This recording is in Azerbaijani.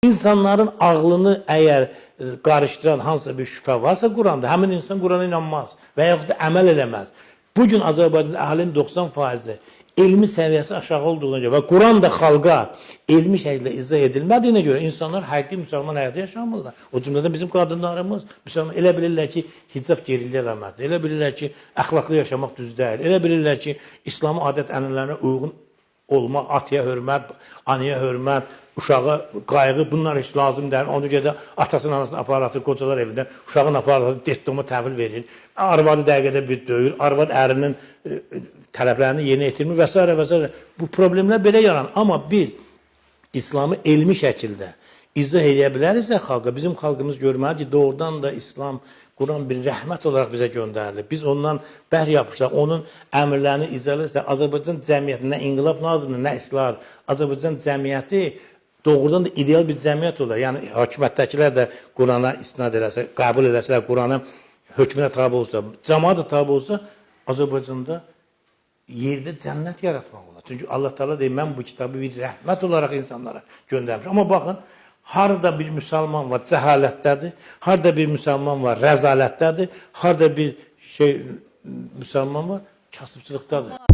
İnsanların ağlını əgər qarışdıran hansısa bir şübhə varsa Quranda, həmin insan Qurana inanmaz və yaxud da əməl eləməz. Bugün Azərbaycanda əhalinin 90%-i elmi səviyyəsi aşağı olduğuna görə və Quran da xalqa elmi şəkildə izah edilmədiyinə görə insanlar həqiqi müsəlman həyatı yaşamırlar. O cümlədən bizim qadınlarımız müsəlman elə bilirlər ki, hicab gerilik əlamətdir. Elə bilirlər ki, əxlaqlı yaşamaq düz deyil. Elə bilirlər ki, İslami adət-ənənələrinə uyğun olmaq, ataya hörmət, anaya hörmət, uşağa qayğı, bunlar heç lazım deyil. Ona görə də atasının anasını aparatır, qocalar evindən, uşağın aparatır, detdoma təhvil verir. Arvadı dəqiqədə bir döyür, arvad ərinin tələblərini yerinə yetirmir və s. və s. Bu problemlər belə yaranır. Amma biz İslamı elmi şəkildə izah edə biləriksə xalqa, bizim xalqımız görməli ki, doğrudan da İslam, Quran bir rəhmət olaraq bizə göndərilir. Biz ondan bər yapışaq, onun əmrlərini icra etsək, Azərbaycan cəmiyyəti, nə İnqilab Nazirliyi, nə İslahat, Azərbaycan cəmiyyəti doğrudan da ideal bir cəmiyyət olar. Yəni, hakimiyyətdəkilər də Qurana istinad eləsə, qəbul eləsələr, Quranın hökmünə tabi olsa, cəmaat da tabi olsa, Azərbaycanda yerdə cənnət yaratmaq olar. Çünki Allah Teala deyir, mən bu kitabı bir rəhmət olaraq insanlara göndərmişəm. Amma baxın, harada bir müsəlman var cəhalətdədir, harada bir müsəlman var rəzalətdədir, harada bir müsəlman var kasıbçılıqdadır.